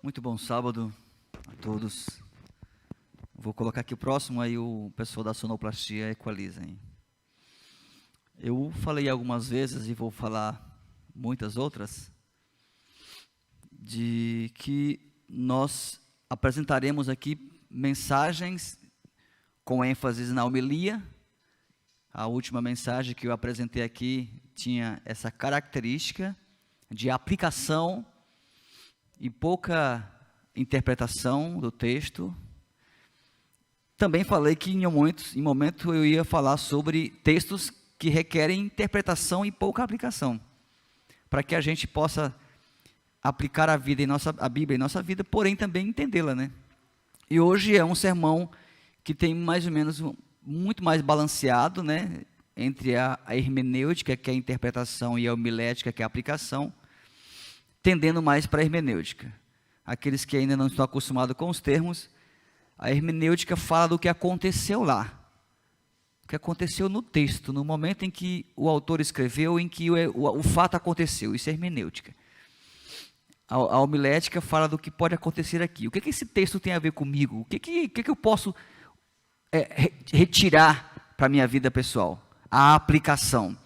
Muito bom sábado a todos. Vou colocar aqui o próximo, aí o pessoal da sonoplastia equaliza, hein? Eu falei algumas vezes e vou falar muitas outras, de que nós apresentaremos aqui mensagens com ênfase na homilia. A última mensagem que eu apresentei aqui tinha essa característica de aplicação e pouca interpretação do texto. Também falei que em momento eu ia falar sobre textos que requerem interpretação e pouca aplicação, para que a gente possa aplicar a Bíblia em nossa vida, porém também entendê-la, né? E hoje é um sermão que tem mais ou menos muito mais balanceado, né, entre a hermenêutica, que é a interpretação, e a homilética, que é a aplicação, tendendo mais para a hermenêutica. Aqueles que ainda não estão acostumados com os termos, a hermenêutica fala do que aconteceu lá, o que aconteceu no texto, no momento em que o autor escreveu, em que o fato aconteceu. Isso é hermenêutica. A homilética fala do que pode acontecer aqui. O que esse texto tem a ver comigo? O que eu posso retirar para a minha vida pessoal? A aplicação.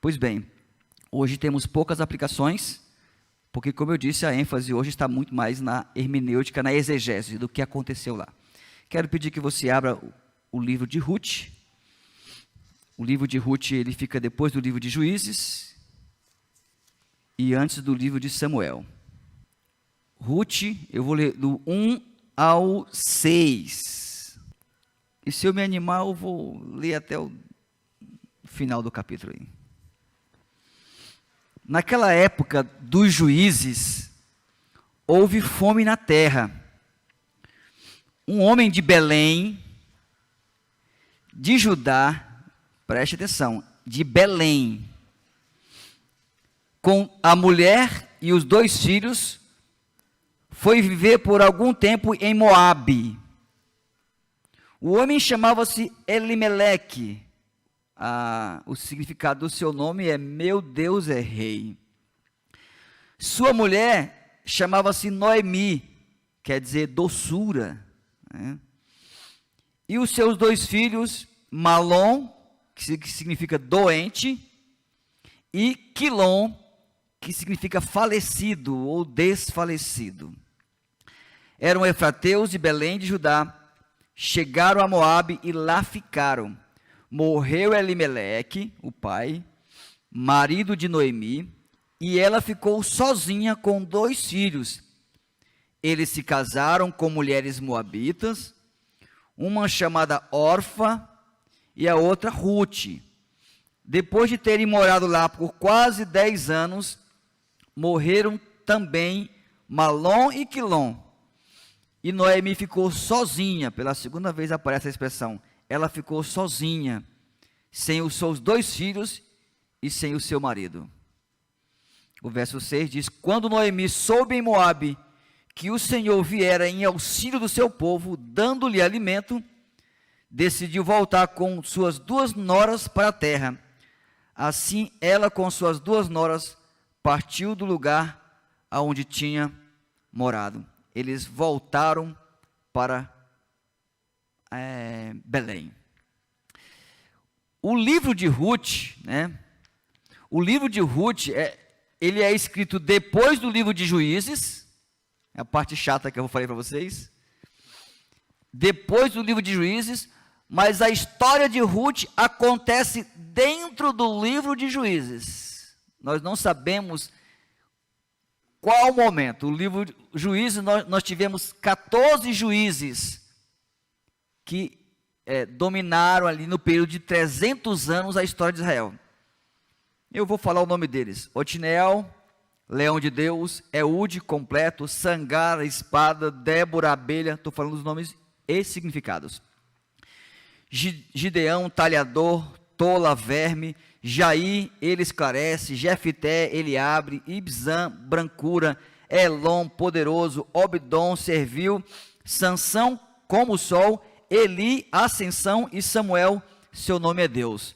Pois bem, hoje temos poucas aplicações, porque, como eu disse, a ênfase hoje está muito mais na hermenêutica, na exegese do que aconteceu lá. Quero pedir que você abra o livro de Ruth. O livro de Ruth, ele fica depois do livro de Juízes e antes do livro de Samuel. Ruth, eu vou ler do 1 ao 6. E se eu me animar, eu vou ler até o final do capítulo aí. Naquela época dos juízes, houve fome na terra. Um homem de Belém, de Judá, preste atenção, de Belém, com a mulher e os 2 filhos, foi viver por algum tempo em Moabe. O homem chamava-se Elimeleque. O significado do seu nome é meu Deus é rei. Sua mulher chamava-se Noemi, quer dizer doçura, né? E os seus 2 filhos, Malom, que significa doente, e Quilom, que significa falecido ou desfalecido. Eram efrateus de Belém de Judá, chegaram a Moabe e lá ficaram. Morreu Elimeleque, o pai, marido de Noemi, e ela ficou sozinha com 2 filhos. Eles se casaram com mulheres moabitas, uma chamada Orfa e a outra Ruth. Depois de terem morado lá por quase 10 anos, morreram também Malom e Quilom. E Noemi ficou sozinha, pela segunda vez aparece a expressão, ela ficou sozinha, sem os seus 2 filhos e sem o seu marido. O verso 6 diz, quando Noemi soube em Moabe que o Senhor viera em auxílio do seu povo, dando-lhe alimento, decidiu voltar com suas 2 noras para a terra. Assim, ela com suas 2 noras partiu do lugar aonde tinha morado. Eles voltaram para Belém. O livro de Ruth, né? O livro de Ruth, ele é escrito depois do livro de Juízes, é a parte chata que eu falei para vocês, depois do livro de Juízes, mas a história de Ruth acontece dentro do livro de Juízes. Nós não sabemos qual momento. O livro de Juízes, nós tivemos 14 juízes que dominaram ali no período de 300 anos a história de Israel. Eu vou falar o nome deles: Otniel, Leão de Deus, Eude completo, Sangar, espada, Débora, abelha. Estou falando dos nomes e significados. Gideão, talhador, Tola, verme, Jair, ele esclarece, Jefité, ele abre, Ibzã, brancura, Elom, poderoso, Obdom, servil, Sansão, como o sol, Eli, ascensão, e Samuel, seu nome é Deus.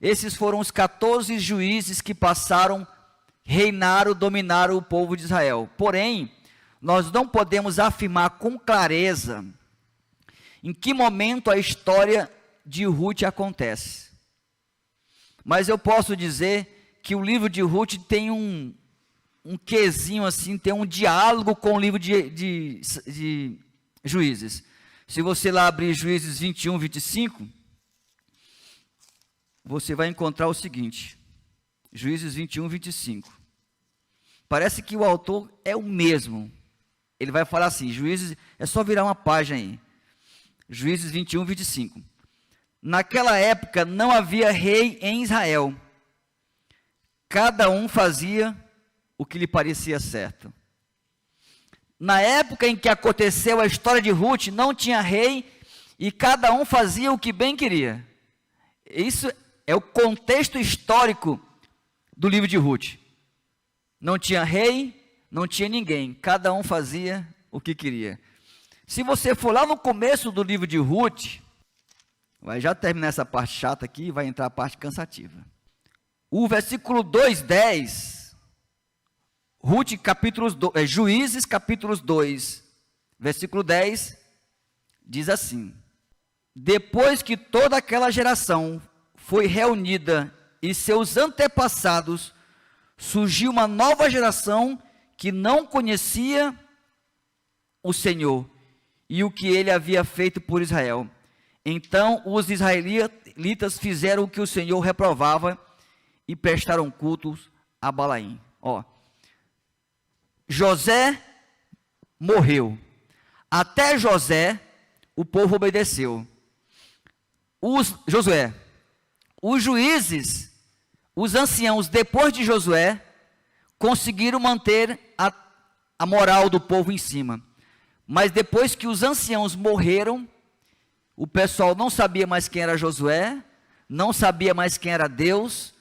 Esses foram os 14 juízes que passaram, reinaram, dominaram o povo de Israel. Porém, nós não podemos afirmar com clareza em que momento a história de Ruth acontece. Mas eu posso dizer que o livro de Ruth tem um quezinho assim, tem um diálogo com o livro de Juízes. Se você lá abrir Juízes 21, 25, você vai encontrar o seguinte, Juízes 21, 25. Parece que o autor é o mesmo. Ele vai falar assim, Juízes, é só virar uma página aí. Juízes 21, 25. Naquela época não havia rei em Israel. Cada um fazia o que lhe parecia certo. Na época em que aconteceu a história de Ruth, não tinha rei e cada um fazia o que bem queria. Isso é o contexto histórico do livro de Ruth. Não tinha rei, não tinha ninguém, cada um fazia o que queria. Se você for lá no começo do livro de Ruth, vai já terminar essa parte chata aqui e vai entrar a parte cansativa. O versículo 2:10, Juízes capítulos 2, versículo 10, diz assim: depois que toda aquela geração foi reunida e seus antepassados, surgiu uma nova geração que não conhecia o Senhor e o que ele havia feito por Israel. Então os israelitas fizeram o que o Senhor reprovava e prestaram cultos a Balaim. José morreu. Até José, o povo obedeceu. Os juízes, os anciãos, depois de Josué, conseguiram manter a moral do povo em cima. Mas depois que os anciãos morreram, o pessoal não sabia mais quem era Josué, não sabia mais quem era Deus,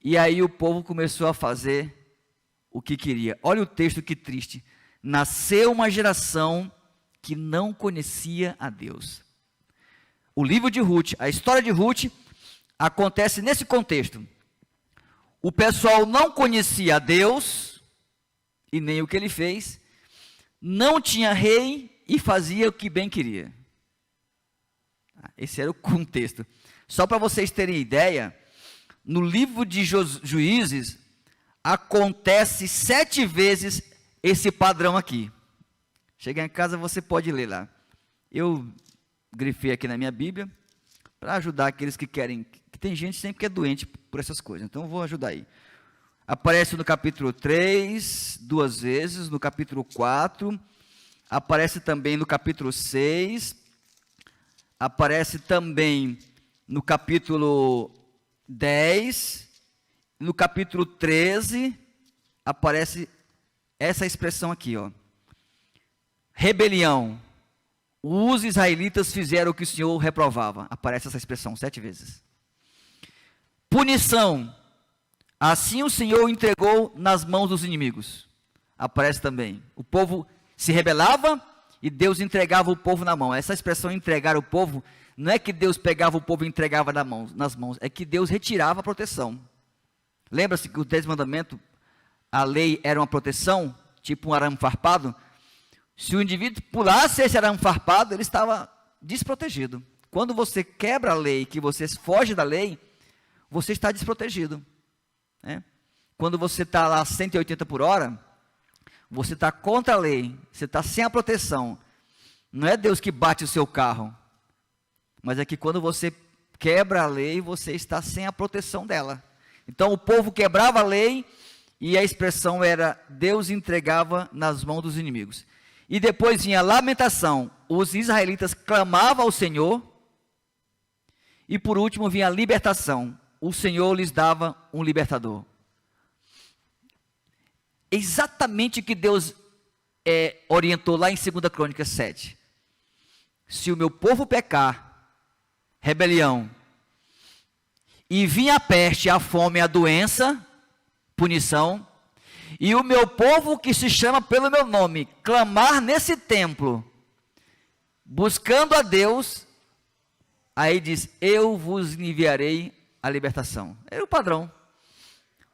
e aí o povo começou a fazer o que queria. Olha o texto, que triste. Nasceu uma geração que não conhecia a Deus. O livro de Ruth, a história de Ruth, acontece nesse contexto. O pessoal não conhecia a Deus, e nem o que ele fez, não tinha rei e fazia o que bem queria. Esse era o contexto. Só para vocês terem ideia, no livro de Juízes, acontece 7 vezes esse padrão aqui. Chegar em casa, você pode ler lá. Eu grifei aqui na minha Bíblia, para ajudar aqueles que querem, que tem gente sempre que é doente por essas coisas, então eu vou ajudar aí. Aparece no capítulo 3, 2 vezes, no capítulo 4, aparece também no capítulo 6, aparece também no capítulo 10, no capítulo 13, aparece essa expressão aqui, rebelião. Os israelitas fizeram o que o Senhor reprovava. Aparece essa expressão 7 vezes. Punição. Assim o Senhor entregou nas mãos dos inimigos. Aparece também. O povo se rebelava e Deus entregava o povo na mão. Essa expressão entregar o povo, não é que Deus pegava o povo e entregava nas mãos, é que Deus retirava a proteção. Lembra-se que o 10 mandamentos, a lei era uma proteção, tipo um arame farpado. Se o indivíduo pulasse esse arame farpado, ele estava desprotegido. Quando você quebra a lei, que você foge da lei, você está desprotegido. Quando você está lá 180 por hora, você está contra a lei, você está sem a proteção. Não é Deus que bate o seu carro, mas é que quando você quebra a lei, você está sem a proteção dela. Então o povo quebrava a lei e a expressão era: Deus entregava nas mãos dos inimigos. E depois vinha a lamentação, os israelitas clamavam ao Senhor, e por último vinha a libertação, o Senhor lhes dava um libertador. Exatamente o que Deus orientou lá em 2 Crônicas 7. Se o meu povo pecar, rebelião, e vir a peste, a fome, a doença, punição, e o meu povo que se chama pelo meu nome, clamar nesse templo, buscando a Deus, aí diz: eu vos enviarei a libertação. É o padrão.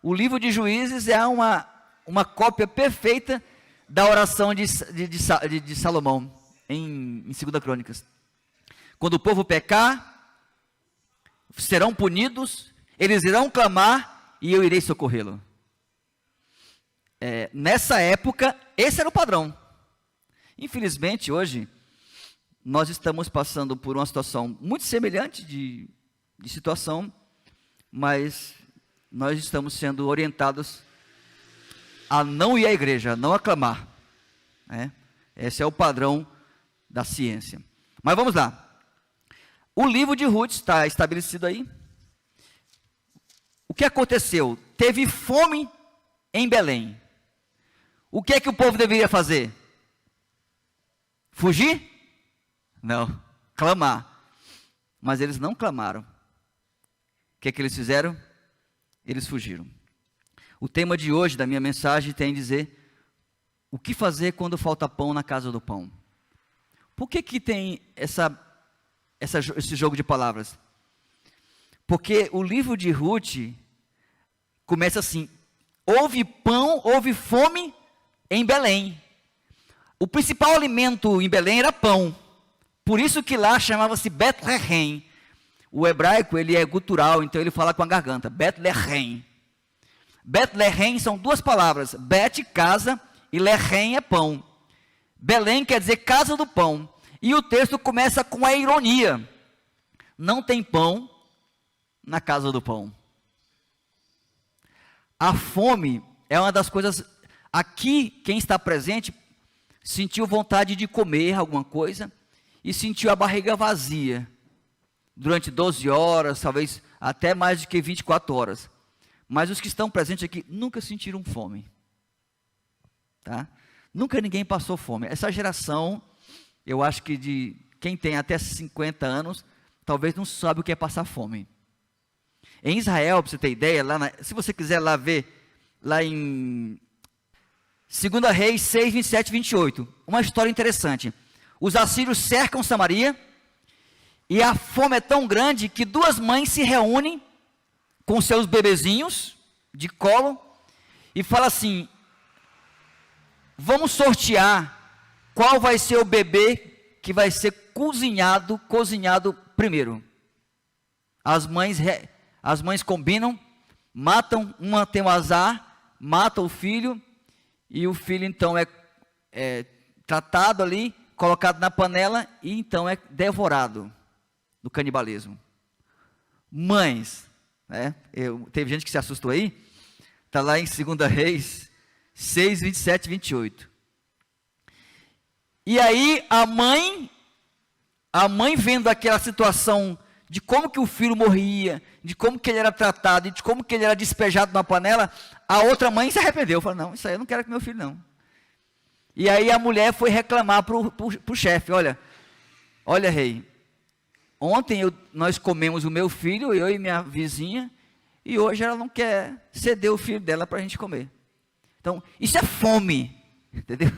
O livro de Juízes é uma cópia perfeita da oração de Salomão, em 2 Crônicas. Quando o povo pecar, serão punidos, eles irão clamar e eu irei socorrê-lo. Nessa época, esse era o padrão. Infelizmente, hoje, nós estamos passando por uma situação muito semelhante de situação, mas nós estamos sendo orientados a não ir à igreja, a não aclamar. Esse é o padrão da ciência. Mas vamos lá. O livro de Ruth está estabelecido aí. O que aconteceu? Teve fome em Belém. O que é que o povo deveria fazer? Fugir? Não, clamar. Mas eles não clamaram. O que é que eles fizeram? Eles fugiram. O tema de hoje da minha mensagem tem a dizer: o que fazer quando falta pão na casa do pão? Por que tem esse jogo de palavras? Porque o livro de Ruth começa assim: houve pão, houve fome em Belém. O principal alimento em Belém era pão. Por isso que lá chamava-se Betlehem. O hebraico, ele é gutural, então ele fala com a garganta. Betlehem. Betlehem são duas palavras. Bet, casa, e Lehem é pão. Belém quer dizer casa do pão. E o texto começa com a ironia: não tem pão na casa do pão. A fome é uma das coisas. Aqui, quem está presente sentiu vontade de comer alguma coisa e sentiu a barriga vazia durante 12 horas, talvez até mais do que 24 horas. Mas os que estão presentes aqui nunca sentiram fome. Tá? Nunca ninguém passou fome. Essa geração, eu acho que de quem tem até 50 anos, talvez não sabe o que é passar fome. Em Israel, para você ter ideia, se você quiser lá ver, lá em 2 Reis 6, 27 e 28, uma história interessante. Os assírios cercam Samaria, e a fome é tão grande que duas mães se reúnem com seus bebezinhos de colo, e falam assim: vamos sortear qual vai ser o bebê que vai ser cozinhado primeiro. As mães combinam, matam, uma tem o azar, mata o filho, e o filho então é tratado ali, colocado na panela, e então é devorado do canibalismo. Mães, teve gente que se assustou aí, está lá em 2 Reis 6, 27 e 28. E aí a mãe vendo aquela situação de como que o filho morria, de como que ele era tratado, de como que ele era despejado na panela, a outra mãe se arrependeu, falou: não, isso aí eu não quero com meu filho não. E aí a mulher foi reclamar para o chefe: olha rei, ontem nós comemos o meu filho, eu e minha vizinha, e hoje ela não quer ceder o filho dela para a gente comer. Então, isso é fome, entendeu?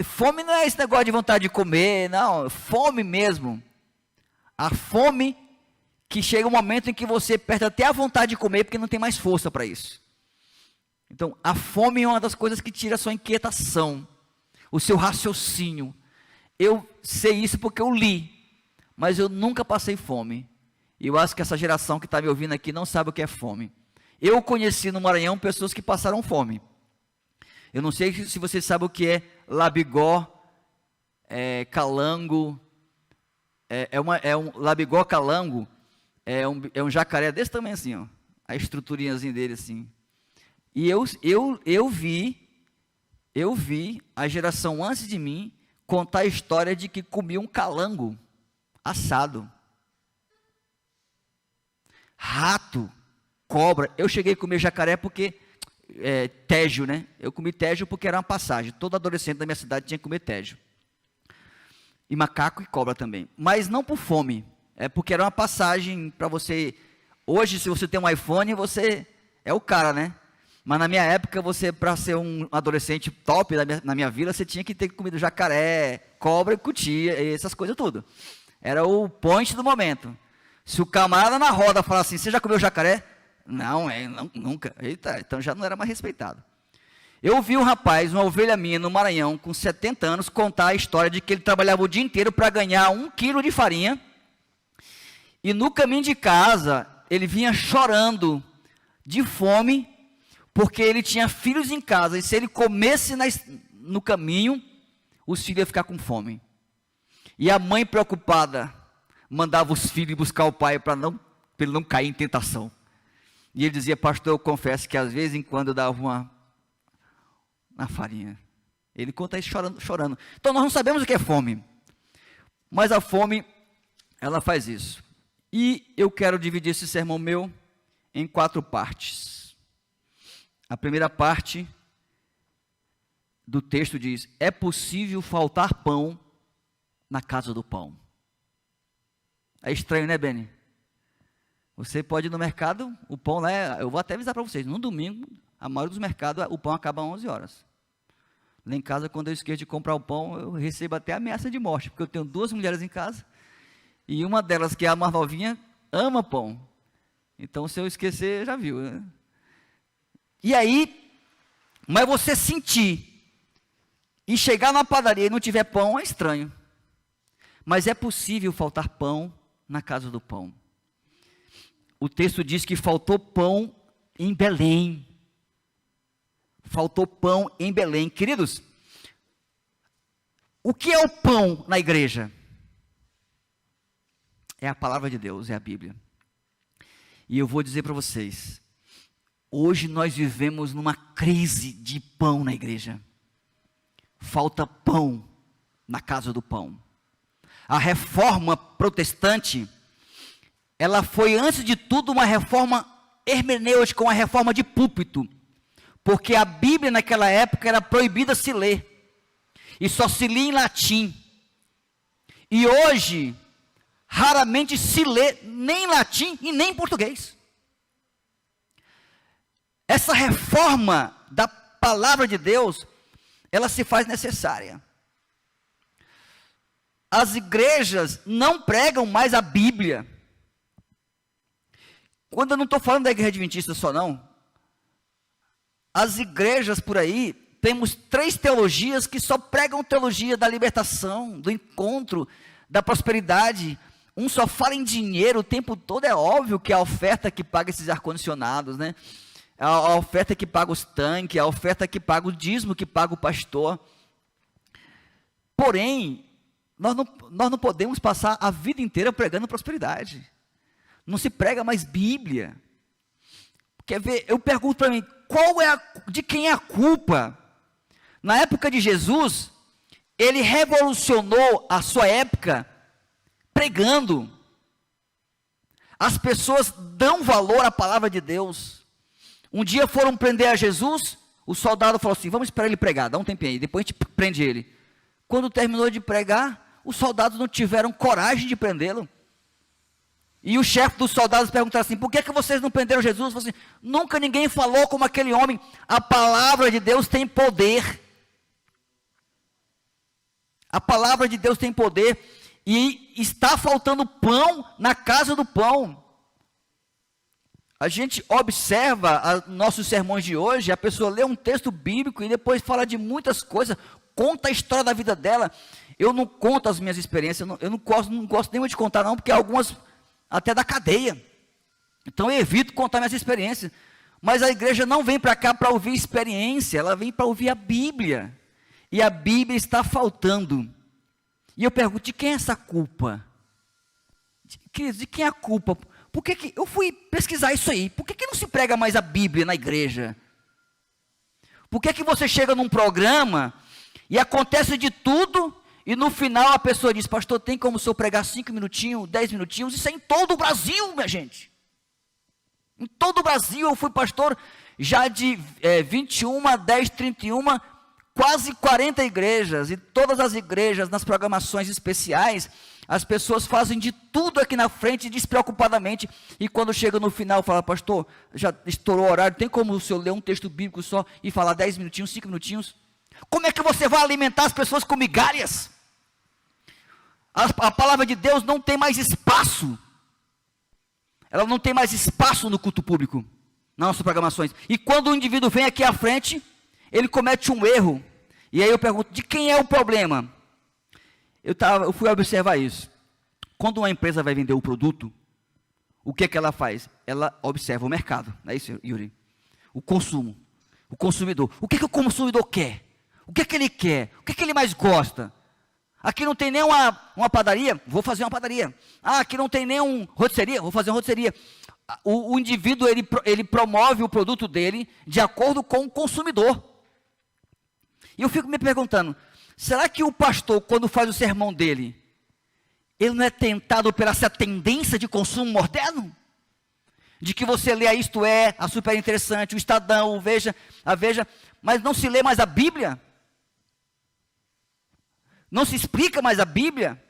Fome não é esse negócio de vontade de comer, não, fome mesmo. A fome que chega um momento em que você perde até a vontade de comer, porque não tem mais força para isso. Então, a fome é uma das coisas que tira a sua inquietação, o seu raciocínio. Eu sei isso porque eu li, mas eu nunca passei fome. E eu acho que essa geração que está me ouvindo aqui não sabe o que é fome. Eu conheci no Maranhão pessoas que passaram fome. Eu não sei se você sabe o que é labigó, calango. Labigó calango, é um jacaré desse tamanho assim, ó, a estruturinhazinha dele assim. E eu vi a geração antes de mim contar a história de que comia um calango assado. Rato, cobra. Eu cheguei a comer jacaré porque tédio, né? Eu comi tédio porque era uma passagem. Todo adolescente da minha cidade tinha que comer tédio. E macaco e cobra também. Mas não por fome. É porque era uma passagem para você. Hoje, se você tem um iPhone, você é o cara, né? Mas na minha época, para ser um adolescente top na minha vila, você tinha que ter comido jacaré, cobra, cutia, essas coisas tudo. Era o point do momento. Se o camarada na roda falar assim: você já comeu jacaré? Não, nunca. Eita, então já não era mais respeitado. Eu vi um rapaz, uma ovelha minha no Maranhão, com 70 anos, contar a história de que ele trabalhava o dia inteiro para ganhar 1 quilo de farinha. E no caminho de casa, ele vinha chorando de fome, porque ele tinha filhos em casa. E se ele comesse no caminho, os filhos iam ficar com fome. E a mãe, preocupada, mandava os filhos buscar o pai para ele não cair em tentação. E ele dizia: pastor, eu confesso que às vezes em quando eu dava uma na farinha. Ele conta isso chorando. Então nós não sabemos o que é fome, mas a fome, ela faz isso. E eu quero dividir esse sermão meu em 4 partes. A primeira parte do texto diz: é possível faltar pão na casa do pão. É estranho, né, Beni? Você pode ir no mercado, o pão lá, eu vou até avisar para vocês, no domingo, a maioria dos mercados, o pão acaba às 11 horas. Lá em casa, quando eu esqueço de comprar o pão, eu recebo até ameaça de morte, porque eu tenho 2 mulheres em casa, e uma delas, que é a mais novinha, ama pão. Então, se eu esquecer, já viu, né? E aí, mas você sentir, e chegar na padaria e não tiver pão, é estranho. Mas é possível faltar pão na casa do pão. O texto diz que faltou pão em Belém. Faltou pão em Belém. Queridos, o que é o pão na igreja? É a palavra de Deus, é a Bíblia. E eu vou dizer para vocês, hoje nós vivemos numa crise de pão na igreja. Falta pão na casa do pão. A reforma protestante, ela foi antes de tudo uma reforma hermenêutica, uma reforma de púlpito. Porque a Bíblia naquela época era proibida se ler. E só se lia em latim. E hoje, raramente se lê nem em latim e nem em português. Essa reforma da palavra de Deus, ela se faz necessária. As igrejas não pregam mais a Bíblia. Quando eu não estou falando da igreja adventista só não, as igrejas por aí, temos 3 teologias que só pregam teologia da libertação, do encontro, da prosperidade. Um só fala em dinheiro o tempo todo. É óbvio que é a oferta que paga esses ar-condicionados, né? A oferta que paga os tanques, a oferta que paga o dízimo, que paga o pastor. Porém, nós não podemos passar a vida inteira pregando prosperidade. Não se prega mais Bíblia. Quer ver? Eu pergunto para mim, de quem é a culpa? Na época de Jesus, ele revolucionou a sua época pregando. As pessoas dão valor à palavra de Deus. Um dia foram prender a Jesus, o soldado falou assim: vamos esperar ele pregar, dá um tempinho aí, depois a gente prende ele. Quando terminou de pregar, os soldados não tiveram coragem de prendê-lo. E o chefe dos soldados perguntou assim: por que vocês não prenderam Jesus? Falou assim: nunca ninguém falou como aquele homem. A palavra de Deus tem poder. A palavra de Deus tem poder. E está faltando pão na casa do pão. A gente observa nossos sermões de hoje, a pessoa lê um texto bíblico e depois fala de muitas coisas, conta a história da vida dela. Eu não conto as minhas experiências, eu não gosto nem de contar não, porque algumas até da cadeia. Então eu evito contar minhas experiências. Mas a igreja não vem para cá para ouvir experiência, ela vem para ouvir a Bíblia. E a Bíblia está faltando. E eu pergunto, de quem é essa culpa? De quem é a culpa? Por que eu fui pesquisar isso aí? Por que não se prega mais a Bíblia na igreja? Por que você chega num programa e acontece de tudo e no final a pessoa diz: pastor, tem como o senhor pregar 5 minutinhos, 10 minutinhos? Isso é em todo o Brasil, minha gente. Em todo o Brasil. Eu fui pastor já de 21 a 10, 31, quase 40 igrejas. E todas as igrejas, nas programações especiais, as pessoas fazem de tudo aqui na frente, despreocupadamente. E quando chega no final, fala: pastor, já estourou o horário, tem como o senhor ler um texto bíblico só e falar 10 minutinhos, 5 minutinhos? Como é que você vai alimentar as pessoas com migalhas? A palavra de Deus não tem mais espaço. Ela não tem mais espaço no culto público, nas nossas programações. E quando o indivíduo vem aqui à frente, ele comete um erro, e aí eu pergunto, de quem é o problema? Eu fui observar isso. Quando uma empresa vai vender um produto, o que é que ela faz? Ela observa o mercado, não é isso, Yuri? O consumo, o consumidor. O que é que o consumidor quer? O que é que ele quer? O que é que ele mais gosta? Aqui não tem nem uma padaria, vou fazer uma padaria. Ah, aqui não tem nem uma rotisseria, vou fazer uma rotisseria. O indivíduo, ele promove o produto dele de acordo com o consumidor. E eu fico me perguntando, será que o pastor, quando faz o sermão dele, ele não é tentado por essa tendência de consumo moderno? De que você lê a Isto É, a Super Interessante, o Estadão, o Veja, a Veja, mas não se lê mais a Bíblia? Não se explica mais a Bíblia?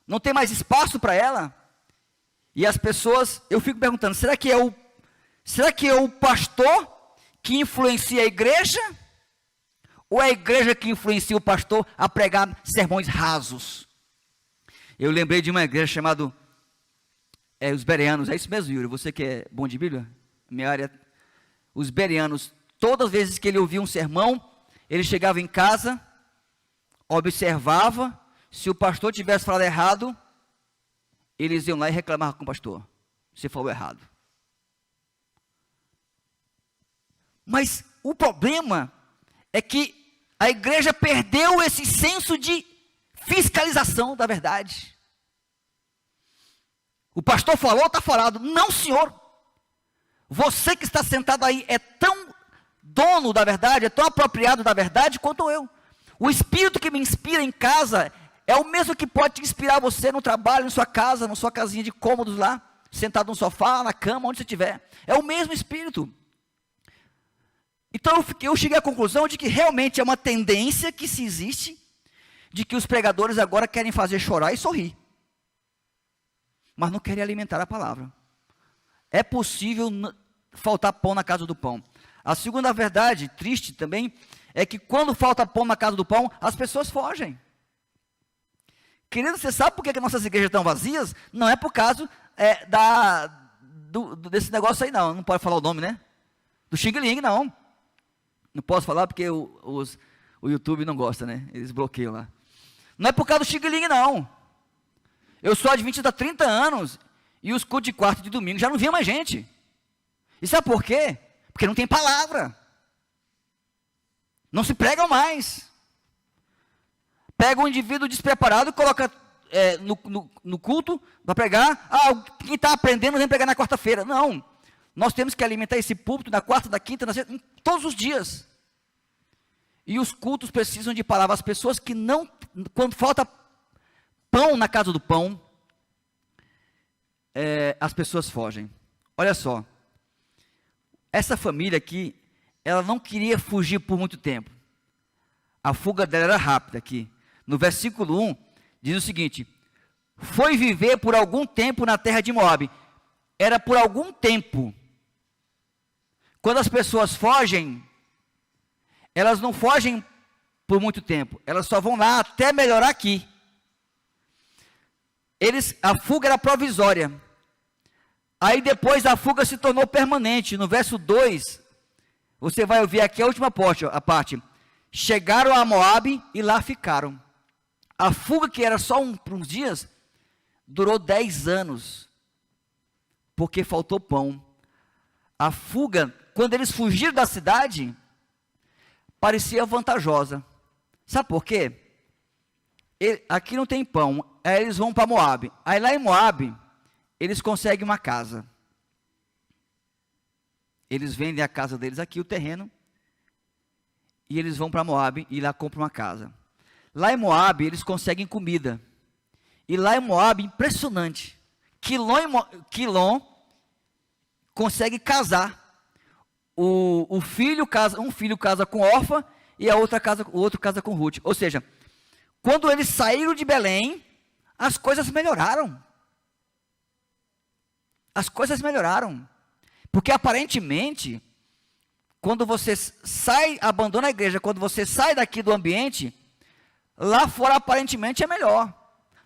Não tem mais espaço para ela? E as pessoas, eu fico perguntando, será que é o pastor que influencia a igreja? Ou é a igreja que influencia o pastor a pregar sermões rasos? Eu lembrei de uma igreja chamada os Bereanos, é isso mesmo, Yuri? Você que é bom de Bíblia? Minha área, os Bereanos, todas as vezes que ele ouvia um sermão, ele chegava em casa, observava, se o pastor tivesse falado errado, eles iam lá e reclamavam com o pastor, você falou errado. Mas o problema é que a igreja perdeu esse senso de fiscalização da verdade. O pastor falou, está falado. Não, senhor. Você que está sentado aí é tão dono da verdade, é tão apropriado da verdade quanto eu. O Espírito que me inspira em casa é o mesmo que pode te inspirar você no trabalho, na sua casa, na sua casinha de cômodos lá, sentado no sofá, na cama, onde você estiver. É o mesmo Espírito. Então eu cheguei à conclusão de que realmente é uma tendência que se existe, de que os pregadores agora querem fazer chorar e sorrir, mas não querem alimentar a palavra. É possível faltar pão na casa do pão. A segunda verdade, triste também, é que quando falta pão na casa do pão, as pessoas fogem. Querido, você sabe por que nossas igrejas estão vazias? Não é por causa desse negócio aí não, não pode falar o nome, né? Do Xing Ling, não. Não posso falar porque o YouTube não gosta, né? Eles bloqueiam lá. Não é por causa do Xing Ling, não. Eu sou adventista há 30 anos e os cultos de quarta e de domingo já não vinha mais gente. E sabe por quê? Porque não tem palavra. Não se pregam mais. Pega um indivíduo despreparado e coloca no culto para pregar. Ah, quem está aprendendo vem pregar na quarta-feira. Não. Nós temos que alimentar esse púlpito na quarta, na quinta, na sexta, todos os dias. E os cultos precisam de palavras. As pessoas que não, quando falta pão na casa do pão, as pessoas fogem. Olha só, essa família aqui, ela não queria fugir por muito tempo. A fuga dela era rápida aqui. No versículo 1, diz o seguinte: foi viver por algum tempo na terra de Moabe. Era por algum tempo. Quando as pessoas fogem, elas não fogem por muito tempo, elas só vão lá até melhorar aqui. A fuga era provisória. Aí depois a fuga se tornou permanente. No verso 2, você vai ouvir aqui a última parte. Chegaram a Moabe e lá ficaram. A fuga, que era só por uns dias, durou 10 anos, porque faltou pão. A fuga, quando eles fugiram da cidade, parecia vantajosa. Sabe por quê? Aqui não tem pão, aí eles vão para Moabe. Aí lá em Moabe, eles conseguem uma casa. Eles vendem a casa deles aqui, o terreno, e eles vão para Moabe e lá compram uma casa. Lá em Moabe, eles conseguem comida. E lá em Moabe, impressionante, Quilom consegue casar. Um filho casa com Orfa e o outro casa com Ruth. Ou seja, quando eles saíram de Belém, as coisas melhoraram. As coisas melhoraram. Porque aparentemente, quando você abandona a igreja, quando você sai daqui do ambiente, lá fora aparentemente é melhor.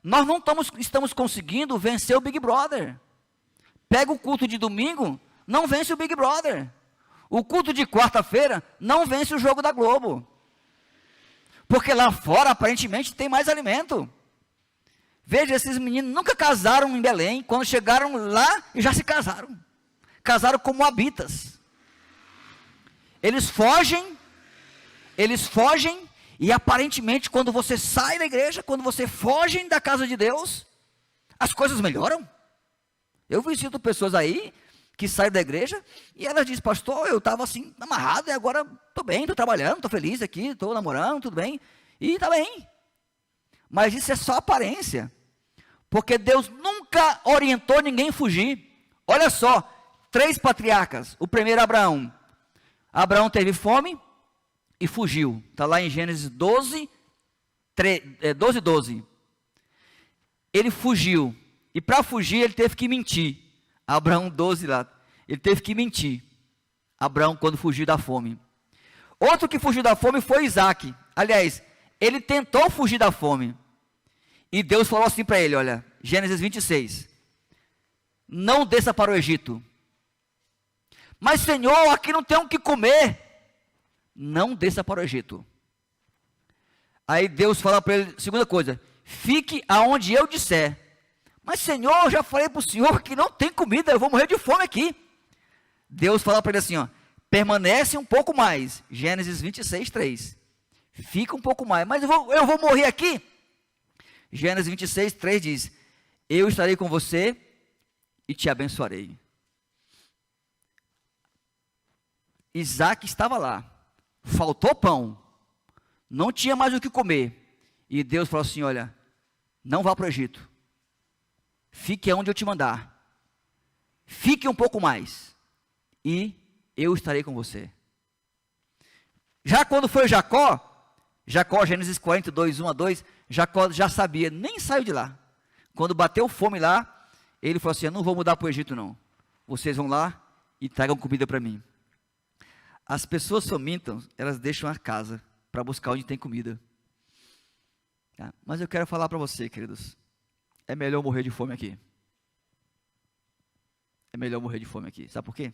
Nós não estamos conseguindo vencer o Big Brother. Pega o culto de domingo, não vence o Big Brother. O culto de quarta-feira não vence o jogo da Globo. Porque lá fora, aparentemente, tem mais alimento. Veja, esses meninos nunca casaram em Belém. Quando chegaram lá, já se casaram. Casaram como moabitas. Eles fogem, e aparentemente, quando você sai da igreja, quando você foge da casa de Deus, as coisas melhoram. Eu visito pessoas aí, que saem da igreja, e elas dizem, pastor, eu estava assim, amarrado, e agora estou bem, estou trabalhando, estou feliz aqui, estou namorando, tudo bem, e está bem. Mas isso é só aparência, porque Deus nunca orientou ninguém a fugir. Olha só, 3 patriarcas. O primeiro, Abraão. Abraão teve fome e fugiu. Está lá em Gênesis 12, 12. Ele fugiu, e para fugir ele teve que mentir. Abraão 12 lá, ele teve que mentir. Abraão quando fugiu da fome. Outro que fugiu da fome foi Isaac. Aliás, ele tentou fugir da fome. E Deus falou assim para ele, olha, Gênesis 26. Não desça para o Egito. Mas Senhor, aqui não tem o que comer. Não desça para o Egito. Aí Deus fala para ele, segunda coisa, fique aonde eu disser. Mas Senhor, eu já falei para o Senhor que não tem comida, eu vou morrer de fome aqui. Deus fala para ele assim, ó, permanece um pouco mais. Gênesis 26, 3. Fica um pouco mais, mas eu vou morrer aqui. Gênesis 26, 3 diz, eu estarei com você e te abençoarei. Isaac estava lá, faltou pão, não tinha mais o que comer. E Deus falou assim, olha, não vá para o Egito. Fique onde eu te mandar. Fique um pouco mais. E eu estarei com você. Já quando foi Jacó, Gênesis 42, 1 a 2, Jacó já sabia, nem saiu de lá. Quando bateu fome lá, ele falou assim, eu não vou mudar para o Egito não. Vocês vão lá e tragam comida para mim. As pessoas famintas, elas deixam a casa para buscar onde tem comida. Tá? Mas eu quero falar para você, queridos. É melhor morrer de fome aqui. É melhor morrer de fome aqui. Sabe por quê?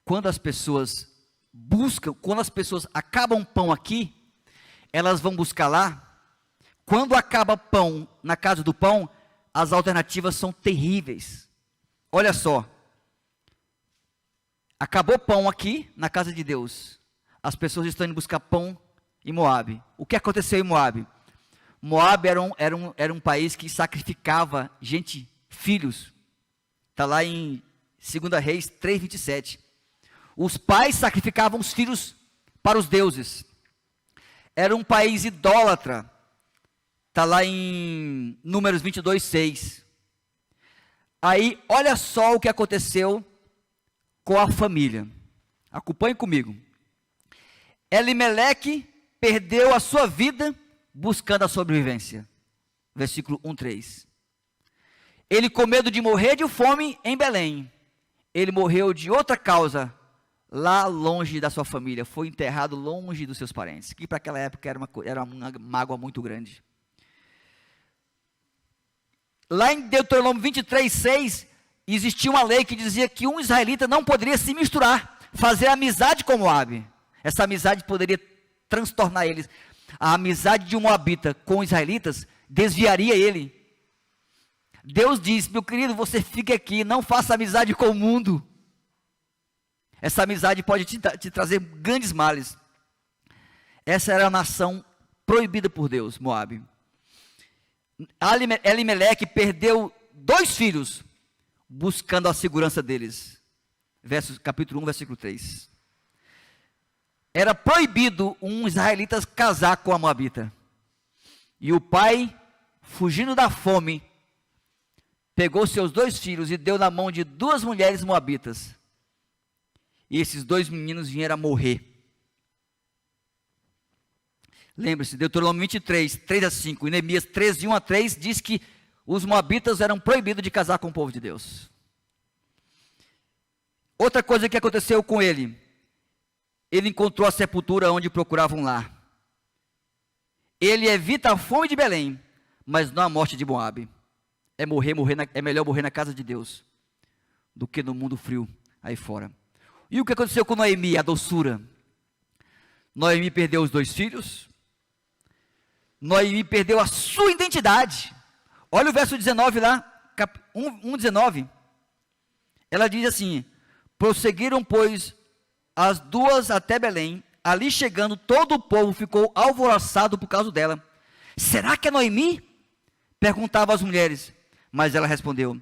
Quando as pessoas buscam, quando as pessoas acabam pão aqui, elas vão buscar lá. Quando acaba pão na casa do pão, as alternativas são terríveis. Olha só. Acabou pão aqui na casa de Deus. As pessoas estão indo buscar pão em Moabe. O que aconteceu em Moabe? Moabe era um país que sacrificava gente, filhos. Está lá em 2 Reis 3:27. Os pais sacrificavam os filhos para os deuses. Era um país idólatra. Está lá em Números 22:6. Aí, olha só o que aconteceu com a família. Acompanhe comigo. Elimeleque perdeu a sua vida buscando a sobrevivência. Versículo 1:3. Ele, com medo de morrer de fome em Belém, ele morreu de outra causa, lá longe da sua família. Foi enterrado longe dos seus parentes, que para aquela época era uma mágoa muito grande. Lá em Deuteronômio 23:6, existia uma lei que dizia que um israelita não poderia se misturar, fazer amizade com Moabe. Essa amizade poderia transtornar eles. A amizade de um moabita com israelitas desviaria ele. Deus diz, meu querido, você fica aqui, não faça amizade com o mundo. Essa amizade pode te trazer grandes males. Essa era a nação proibida por Deus, Moabe. Elimeleque perdeu 2 filhos, buscando a segurança deles. Capítulo 1, versículo 3. Era proibido um israelita casar com a moabita. E o pai, fugindo da fome, pegou seus 2 filhos e deu na mão de 2 mulheres moabitas. E esses 2 meninos vieram a morrer. Lembre-se, Deuteronômio 23, 3-5, e Neemias 13, 1-3, diz que os moabitas eram proibidos de casar com o povo de Deus. Outra coisa que aconteceu com ele, ele encontrou a sepultura onde procuravam lá. Ele evita a fome de Belém, mas não a morte de Moabe. É melhor morrer na casa de Deus, do que no mundo frio aí fora. E o que aconteceu com Noemi, a doçura? Noemi perdeu os 2 filhos. Noemi perdeu a sua identidade. Olha o verso 19 lá, 1:19. Ela diz assim: prosseguiram, pois, as duas até Belém. Ali chegando, todo o povo ficou alvoroçado por causa dela. Será que é Noemi? Perguntavam as mulheres. Mas ela respondeu: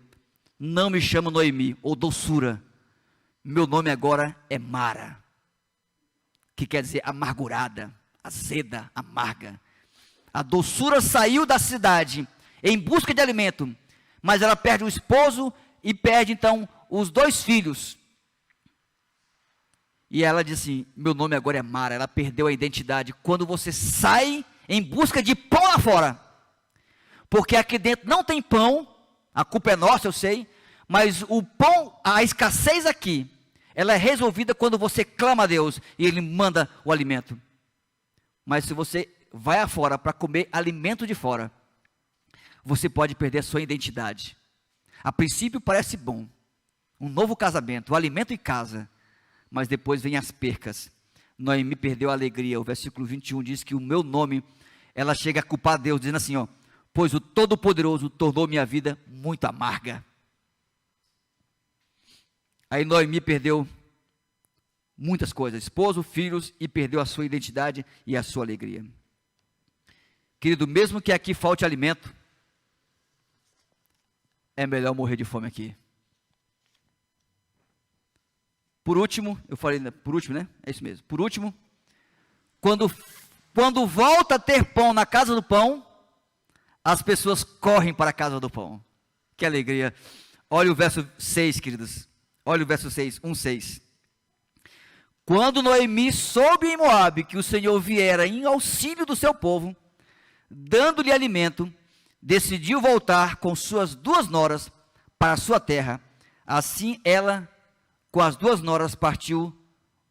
não me chamo Noemi, ou doçura. Meu nome agora é Mara, que quer dizer amargurada, azeda, amarga. A doçura saiu da cidade em busca de alimento, mas ela perde o esposo e perde então os 2 filhos. E ela diz assim: meu nome agora é Mara. Ela perdeu a identidade. Quando você sai em busca de pão lá fora, porque aqui dentro não tem pão, a culpa é nossa, eu sei, mas o pão, a escassez aqui, ela é resolvida quando você clama a Deus e Ele manda o alimento. Mas se você vai afora para comer alimento de fora, você pode perder a sua identidade. A princípio parece bom, um novo casamento, o alimento em casa, mas depois vem as percas. Noemi perdeu a alegria. O versículo 21 diz que o meu nome, ela chega a culpar Deus, dizendo assim, ó: pois o Todo-Poderoso tornou minha vida muito amarga. Aí Noemi perdeu muitas coisas, esposo, filhos, e perdeu a sua identidade e a sua alegria. Querido, mesmo que aqui falte alimento, é melhor morrer de fome aqui. Por último, eu falei, por último, né? É isso mesmo. Por último, quando volta a ter pão na casa do pão, as pessoas correm para a casa do pão. Que alegria. Olha o verso 6, queridos. Olha o verso 6, 1:6. Quando Noemi soube em Moabe que o Senhor viera em auxílio do seu povo, dando-lhe alimento, decidiu voltar com suas 2 noras para a sua terra. Assim ela, com as 2 noras, partiu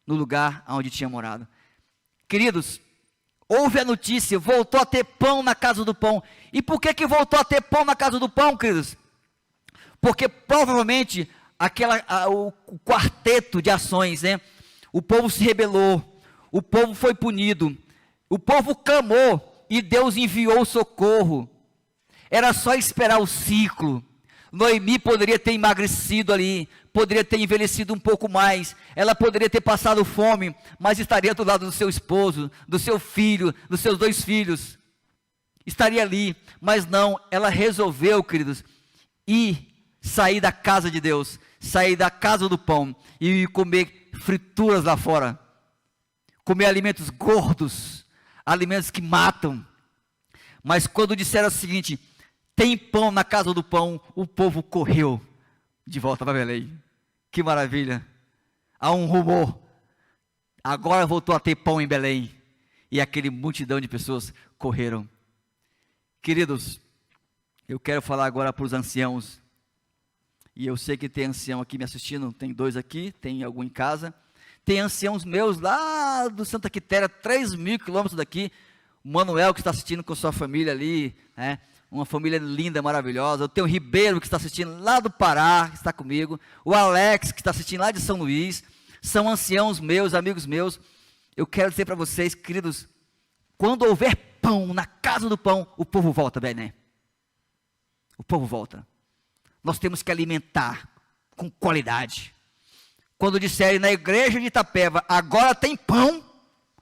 no lugar onde tinha morado. Queridos, houve a notícia, voltou a ter pão na casa do pão. E por que voltou a ter pão na casa do pão, queridos? Porque provavelmente o quarteto de ações, né? O povo se rebelou, o povo foi punido, o povo clamou e Deus enviou socorro. Era só esperar o ciclo. Noemi poderia ter emagrecido ali, poderia ter envelhecido um pouco mais, ela poderia ter passado fome, mas estaria do lado do seu esposo, do seu filho, dos seus 2 filhos, estaria ali, mas não, ela resolveu, queridos, sair da casa de Deus, sair da casa do pão, e comer frituras lá fora, comer alimentos gordos, alimentos que matam. Mas quando disseram o seguinte: tem pão na casa do pão, o povo correu de volta para Belém. Que maravilha! Há um rumor, agora voltou a ter pão em Belém, e aquele multidão de pessoas correram. Queridos, eu quero falar agora para os anciãos, e eu sei que tem ancião aqui me assistindo, tem 2 aqui, tem algum em casa, tem anciãos meus lá do Santa Quitéria, 3.000 quilômetros daqui, o Manuel que está assistindo com sua família ali, né? Uma família linda, maravilhosa. Eu tenho o Ribeiro que está assistindo lá do Pará, que está comigo, o Alex que está assistindo lá de São Luís, são anciãos meus, amigos meus. Eu quero dizer para vocês, queridos, quando houver pão na casa do pão, o povo volta, Bené. O povo volta. Nós temos que alimentar com qualidade. Quando disserem na igreja de Itapeva, agora tem pão,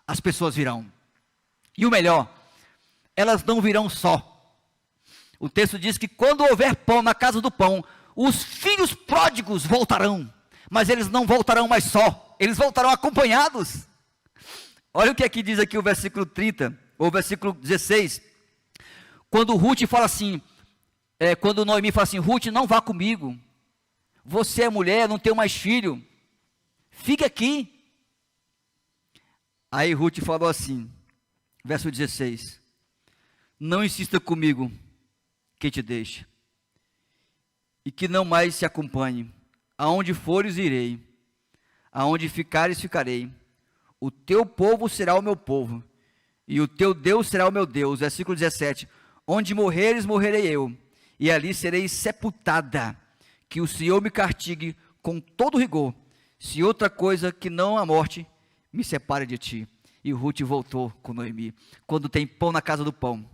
as pessoas virão. E o melhor, elas não virão só. O texto diz que quando houver pão na casa do pão, os filhos pródigos voltarão, mas eles não voltarão mais só, eles voltarão acompanhados. Olha o que aqui diz aqui o versículo 30, ou versículo 16, quando Ruth fala assim, quando Noemi fala assim: Ruth, não vá comigo, você é mulher, não tem mais filho, fique aqui. Aí Ruth falou assim, verso 16, não insista comigo, que te deixe, e que não mais se acompanhe. Aonde fores, irei, aonde ficares, ficarei. O teu povo será o meu povo, e o teu Deus será o meu Deus. Versículo 17, onde morreres, morrerei eu, e ali serei sepultada. Que o Senhor me castigue com todo rigor, se outra coisa que não a morte me separe de ti. E Ruth voltou com Noemi. Quando tem pão na casa do pão,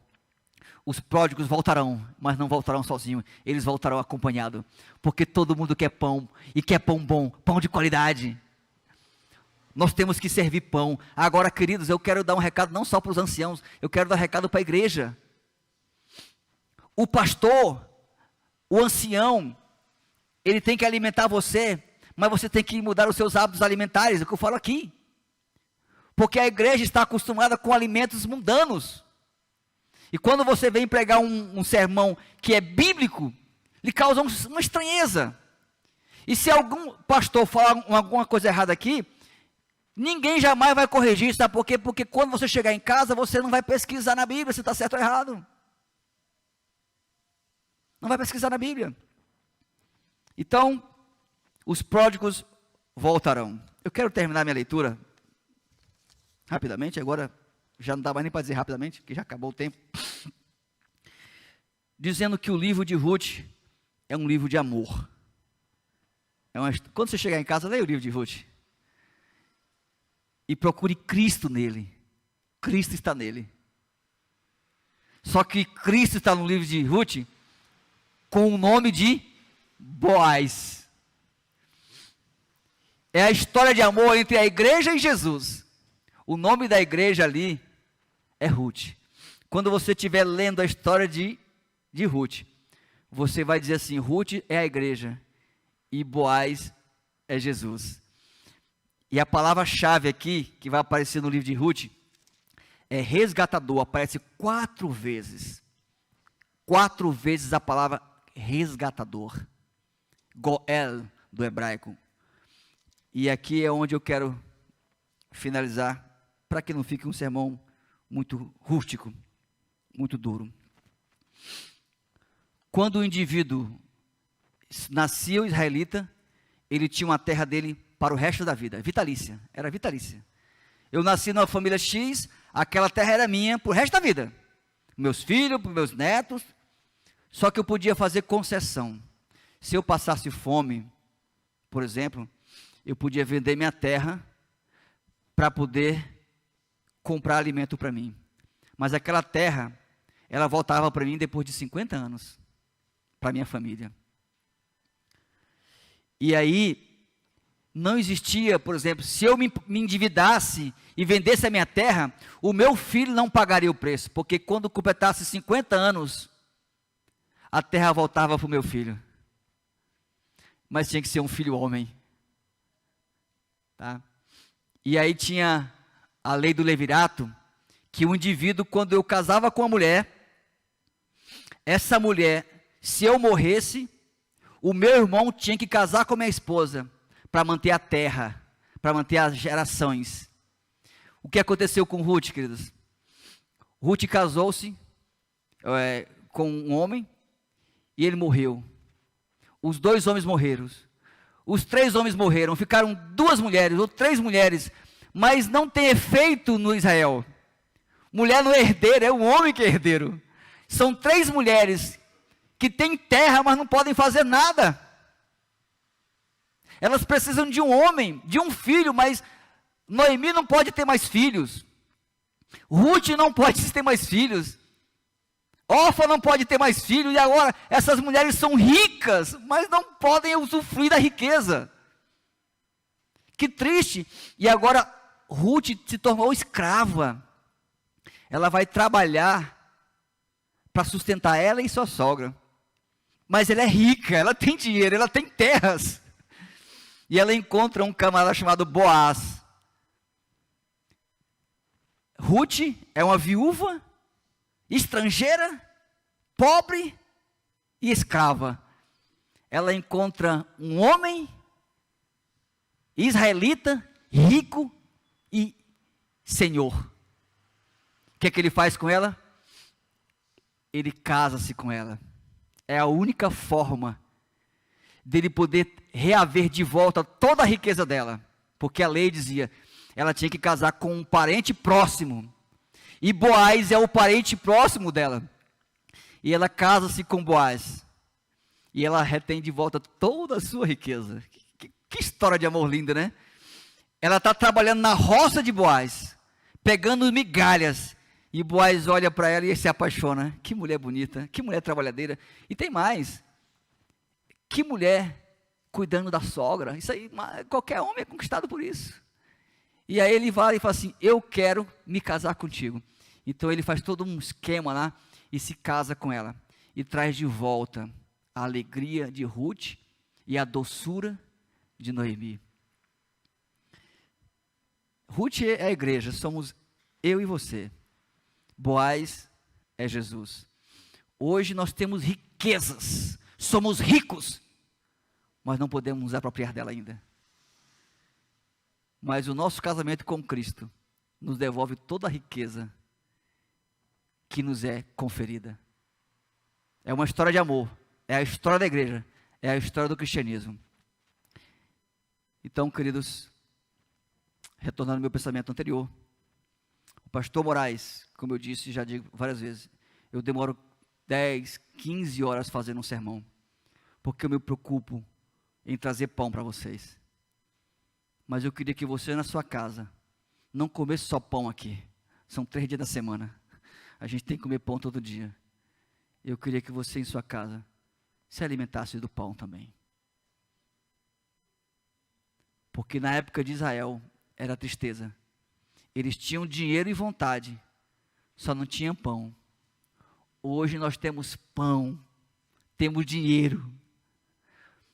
os pródigos voltarão, mas não voltarão sozinhos, eles voltarão acompanhados, porque todo mundo quer pão, e quer pão bom, pão de qualidade. Nós temos que servir pão. Agora, queridos, eu quero dar um recado não só para os anciãos, eu quero dar um recado para a igreja. O pastor, o ancião, ele tem que alimentar você, mas você tem que mudar os seus hábitos alimentares, é o que eu falo aqui. Porque a igreja está acostumada com alimentos mundanos. E quando você vem pregar um sermão que é bíblico, lhe causa uma estranheza. E se algum pastor falar alguma coisa errada aqui, ninguém jamais vai corrigir, sabe por quê? Porque quando você chegar em casa, você não vai pesquisar na Bíblia se está certo ou errado. Não vai pesquisar na Bíblia. Então, os pródigos voltarão. Eu quero terminar minha leitura rapidamente, agora já não dá mais nem para dizer rapidamente, porque já acabou o tempo. Dizendo que o livro de Ruth é um livro de amor. Quando você chegar em casa, leia o livro de Ruth. E procure Cristo nele. Cristo está nele. Só que Cristo está no livro de Ruth com o nome de Boaz. É a história de amor entre a igreja e Jesus. O nome da igreja ali é Ruth. Quando você estiver lendo a história de Ruth, você vai dizer assim: Ruth é a igreja e Boaz é Jesus. E a palavra-chave aqui, que vai aparecer no livro de Ruth, é resgatador. Aparece 4 vezes. 4 vezes a palavra resgatador. Goel, do hebraico. E aqui é onde eu quero finalizar, para que não fique um sermão muito rústico, muito duro. Quando o indivíduo nascia o israelita, ele tinha uma terra dele para o resto da vida, vitalícia, era vitalícia. Eu nasci numa família X, aquela terra era minha para o resto da vida. Meus filhos, meus netos, só que eu podia fazer concessão. Se eu passasse fome, por exemplo, eu podia vender minha terra para poder comprar alimento para mim. Mas aquela terra, ela voltava para mim depois de 50 anos, para minha família. E aí, não existia, por exemplo, se eu me endividasse e vendesse a minha terra, o meu filho não pagaria o preço, porque quando completasse 50 anos, a terra voltava para o meu filho. Mas tinha que ser um filho homem. Tá? E aí tinha a lei do levirato, que o indivíduo, quando eu casava com a mulher, essa mulher, se eu morresse, o meu irmão tinha que casar com a minha esposa, para manter a terra, para manter as gerações. O que aconteceu com Ruth, queridos? Ruth casou-se com um homem, e ele morreu. Os 2 homens morreram. Os 3 homens morreram, ficaram 2 mulheres, ou 3 mulheres, mas não tem efeito no Israel. Mulher não é herdeira, é o homem que é herdeiro. São 3 mulheres que têm terra, mas não podem fazer nada. Elas precisam de um homem, de um filho, mas Noemi não pode ter mais filhos. Ruth não pode ter mais filhos. Orfa não pode ter mais filhos. E agora essas mulheres são ricas, mas não podem usufruir da riqueza. Que triste. E agora Ruth se tornou escrava. Ela vai trabalhar para sustentar ela e sua sogra. Mas ela é rica, ela tem dinheiro, ela tem terras. E ela encontra um camarada chamado Boaz. Ruth é uma viúva, estrangeira, pobre e escrava. Ela encontra um homem israelita, rico e senhor. O que é que ele faz com ela? Ele casa-se com ela. É a única forma dele poder reaver de volta toda a riqueza dela, porque a lei dizia, ela tinha que casar com um parente próximo, e Boaz é o parente próximo dela, e ela casa-se com Boaz, e ela retém de volta toda a sua riqueza. Que história de amor linda, né? Ela está trabalhando na roça de Boaz, pegando migalhas, e Boaz olha para ela e se apaixona. Que mulher bonita, que mulher trabalhadeira. E tem mais, que mulher cuidando da sogra. Isso aí, qualquer homem é conquistado por isso. E aí ele vai e fala assim, eu quero me casar contigo. Então ele faz todo um esquema lá, e se casa com ela, e traz de volta a alegria de Ruth, e a doçura de Noemi. Ruth é a igreja, somos eu e você. Boaz é Jesus. Hoje nós temos riquezas, somos ricos, mas não podemos nos apropriar dela ainda. Mas o nosso casamento com Cristo nos devolve toda a riqueza que nos é conferida. É uma história de amor, é a história da igreja, é a história do cristianismo. Então, queridos, retornando ao meu pensamento anterior, o pastor Moraes, como eu disse, já digo várias vezes, eu demoro 10, 15 horas fazendo um sermão, porque eu me preocupo em trazer pão para vocês. Mas eu queria que você na sua casa não comesse só pão aqui. São 3 dias da semana. A gente tem que comer pão todo dia. Eu queria que você em sua casa se alimentasse do pão também. Porque na época de Israel era tristeza. Eles tinham dinheiro e vontade, só não tinham pão. Hoje nós temos pão, temos dinheiro,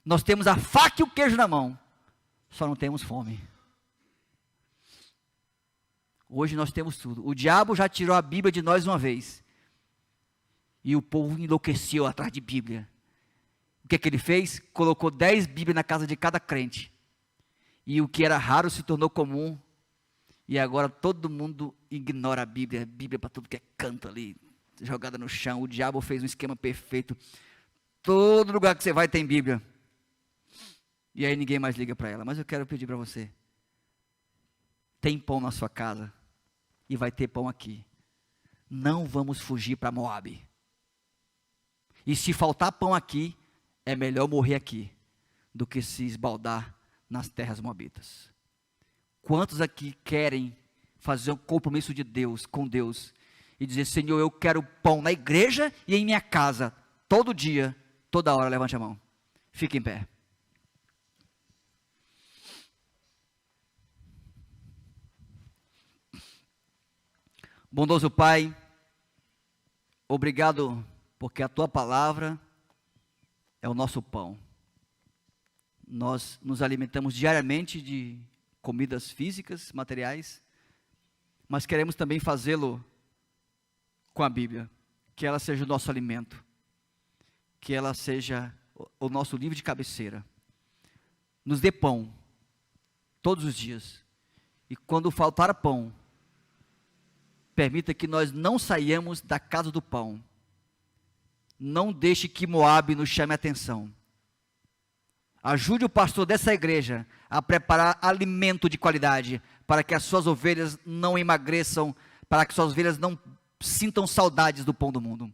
nós temos a faca e o queijo na mão, só não temos fome. Hoje nós temos tudo. O diabo já tirou a Bíblia de nós uma vez, e o povo enlouqueceu atrás de Bíblia. O que é que ele fez? Colocou 10 Bíblias na casa de cada crente, e o que era raro se tornou comum, e agora todo mundo ignora a Bíblia, Bíblia para tudo que é canto ali, jogada no chão. O diabo fez um esquema perfeito, todo lugar que você vai tem Bíblia, e aí ninguém mais liga para ela. Mas eu quero pedir para você, tem pão na sua casa, e vai ter pão aqui, não vamos fugir para Moabe, e se faltar pão aqui, é melhor morrer aqui, do que se esbaldar nas terras moabitas. Quantos aqui querem fazer um compromisso de Deus, com Deus, e dizer, Senhor, eu quero pão na igreja e em minha casa, todo dia, toda hora? Levante a mão, fique em pé. Bondoso Pai, obrigado, porque a Tua palavra é o nosso pão. Nós nos alimentamos diariamente de comidas físicas, materiais, mas queremos também fazê-lo com a Bíblia, que ela seja o nosso alimento, que ela seja o nosso livro de cabeceira. Nos dê pão, todos os dias, e quando faltar pão, permita que nós não saiamos da casa do pão, não deixe que Moabe nos chame a atenção. Ajude o pastor dessa igreja a preparar alimento de qualidade, para que as suas ovelhas não emagreçam, para que suas ovelhas não sintam saudades do pão do mundo.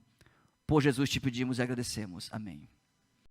Por Jesus te pedimos e agradecemos. Amém.